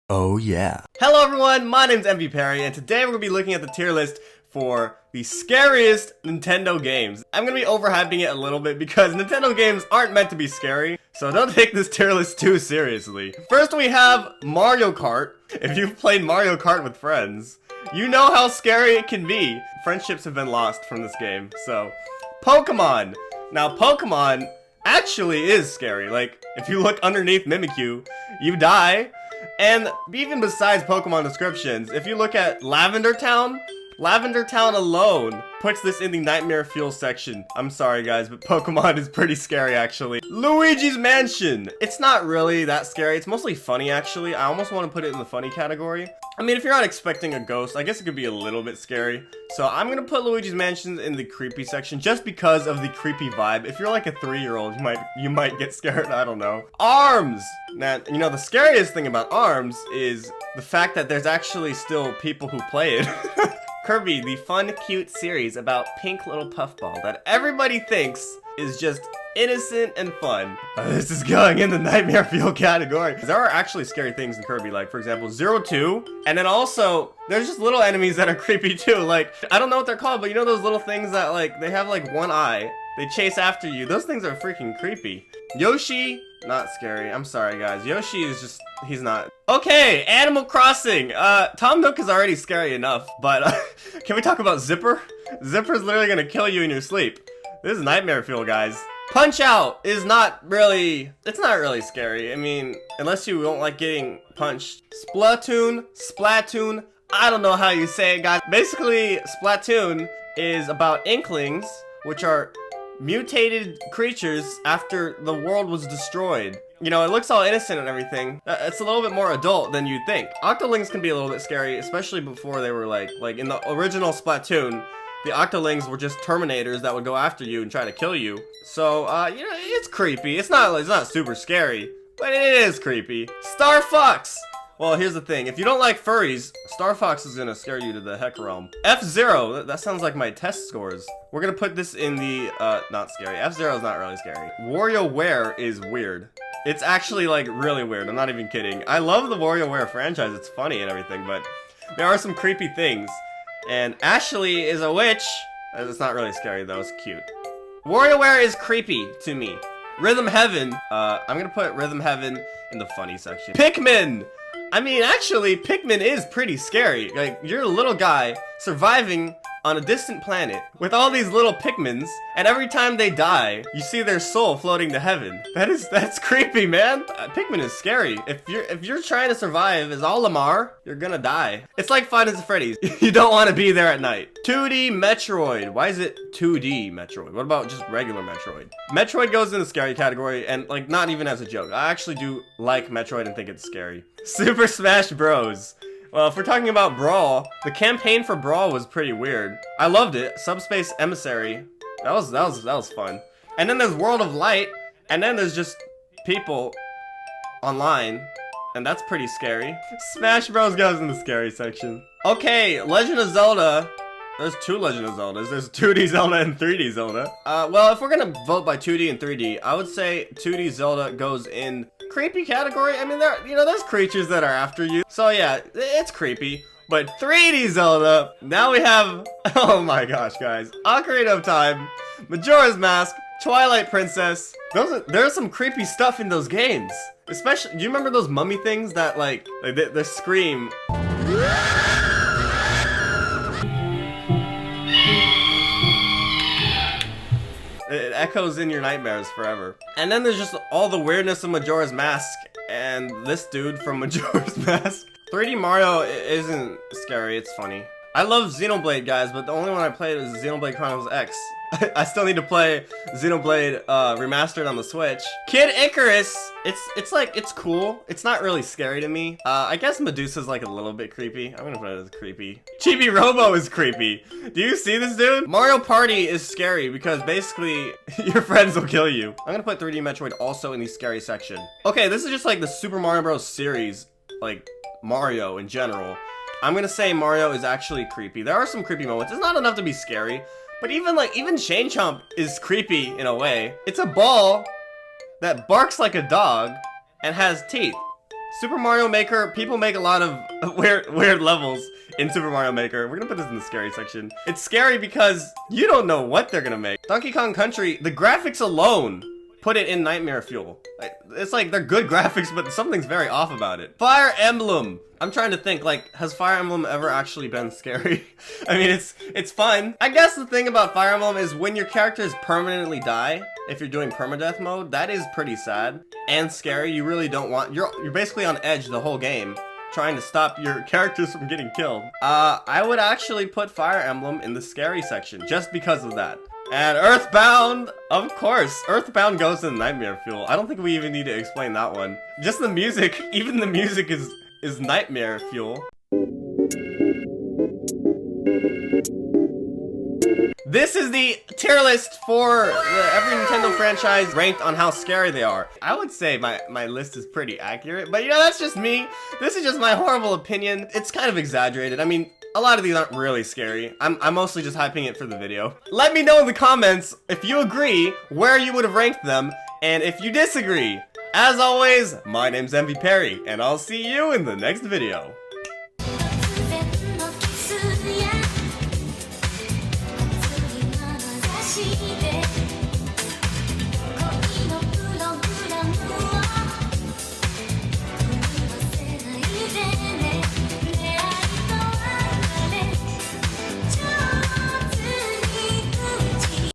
Oh yeah. Hello everyone, my name's MVPerry, and today we're going to be looking at the tier list for the scariest Nintendo games. I'm going to be overhyping it a little bit because Nintendo games aren't meant to be scary, so don't take this tier list too seriously. First we have Mario Kart. If you've played Mario Kart with friends, you know how scary it can be. Friendships have been lost from this game. So, Pokemon. Now Pokemon actually is scary. Like, if you look underneath Mimikyu, you die. And even besides Pokemon descriptions, if you look at Lavender Town alone puts this in the Nightmare Fuel section. I'm sorry guys, but Pokemon is pretty scary actually. Luigis Mansion. It's not really that scary. It's mostly funny actually. I almost want to put it in the funny category. I mean, if you're not expecting a ghost, I guess it could be a little bit scary. So I'm gonna put Luigi's Mansion in the creepy section just because of the creepy vibe. If you're like a 3-year-old, you might get scared. I don't know. ARMS. Now, you know, the scariest thing about ARMS is the fact that there's actually still people who play it. Kirby, the fun, cute series about pink little puffball that everybody thinks is just innocent and fun. This is going in the Nightmare Fuel category. There are actually scary things in Kirby, like for example, Zero 2, and then also, there's just little enemies that are creepy too. Like, I don't know what they're called, but you know those little things that like, they have like one eye, they chase after you. Those things are freaking creepy. Yoshi, not scary. I'm sorry guys. Yoshi is just, he's not. Okay, Animal Crossing. Tom Nook is already scary enough, but can we talk about Zipper? Zipper's literally gonna kill you in your sleep. This is Nightmare Fuel, guys. Punch Out is not really, it's not really scary. I mean, unless you don't like getting punched. Splatoon, I don't know how you say it, guys. Basically, Splatoon is about Inklings, which are mutated creatures after the world was destroyed. You know, it looks all innocent and everything. It's a little bit more adult than you'd think. Octolings can be a little bit scary, especially before they were like in the original Splatoon, the Octolings were just Terminators that would go after you and try to kill you. So, you know, it's creepy. It's not super scary, but it is creepy. Star Fox! Well, here's the thing. If you don't like furries, Star Fox is gonna scare you to the heck realm. FZero, that sounds like my test scores. We're gonna put this in the, not scary. FZero is not really scary. WarioWare is weird. It's actually, like, really weird. I'm not even kidding. I love the WarioWare franchise. It's funny and everything, but there are some creepy things. And Ashley is a witch. It's not really scary, though. It's cute. WarioWare is creepy to me. Rhythm Heaven. I'm gonna put Rhythm Heaven in the funny section. Pikmin! I mean, actually, Pigman is pretty scary. Like, you're a little guy surviving on a distant planet with all these little Pikmins, and every time they die, you see their soul floating to heaven. That's creepy, man. Pikmin is scary. If you're trying to survive as Olimar, you're gonna die. It's like Five Nights at Freddy's. You don't want to be there at night. 2D Metroid. Why is it 2D Metroid? What about just regular Metroid? Metroid goes in the scary category, and like not even as a joke. I actually do like Metroid and think it's scary. Super Smash Bros. Well, if we're talking about Brawl, the campaign for Brawl was pretty weird. I loved it. Subspace Emissary. That was fun. And then there's World of Light, and then there's just people online, and that's pretty scary. Smash Bros goes in the scary section. Okay, Legend of Zelda. There's two Legend of Zeldas. There's 2D Zelda and 3D Zelda. Well, if we're gonna vote by 2D and 3D, I would say 2D Zelda goes in creepy category. I mean, there's creatures that are after you. So yeah, it's creepy. But 3D Zelda, now we have, oh my gosh, guys. Ocarina of Time, Majora's Mask, Twilight Princess. There's some creepy stuff in those games. Especially, do you remember those mummy things that like they scream? It echoes in your nightmares forever. And then there's just all the weirdness of Majora's Mask and this dude from Majora's Mask. 3D Mario isn't scary, it's funny. I love Xenoblade, guys, but the only one I played is Xenoblade Chronicles X. I still need to play Xenoblade Remastered on the Switch. Kid Icarus, it's cool. It's not really scary to me. I guess Medusa's like a little bit creepy. I'm gonna put it as creepy. Chibi Robo is creepy. Do you see this dude? Mario Party is scary because basically your friends will kill you. I'm gonna put 3D Metroid also in the scary section. Okay, this is just like the Super Mario Bros. Series, like Mario in general. I'm gonna say Mario is actually creepy. There are some creepy moments. It's not enough to be scary. But even Chain Chomp is creepy in a way. It's a ball that barks like a dog and has teeth. Super Mario Maker, people make a lot of weird levels in Super Mario Maker. We're gonna put this in the scary section. It's scary because you don't know what they're gonna make. Donkey Kong Country, the graphics alone put it in nightmare fuel. It's like they're good graphics, but something's very off about it. Fire Emblem. I'm trying to think, like, has Fire Emblem ever actually been scary? I mean, it's fun. I guess the thing about Fire Emblem is when your characters permanently die, if you're doing permadeath mode, that is pretty sad and scary. You really don't want, you're basically on edge the whole game, trying to stop your characters from getting killed. I would actually put Fire Emblem in the scary section, just because of that. And Earthbound, of course. Earthbound goes to the nightmare fuel. I don't think we even need to explain that one. Just the music, even the music is nightmare fuel. This is the tier list for every Nintendo franchise ranked on how scary they are. I would say my list is pretty accurate, but you know, that's just me. This is just my horrible opinion. It's kind of exaggerated. I mean, a lot of these aren't really scary. I'm mostly just hyping it for the video. Let me know in the comments if you agree, where you would have ranked them, and if you disagree. As always, my name's MVPerry, and I'll see you in the next video.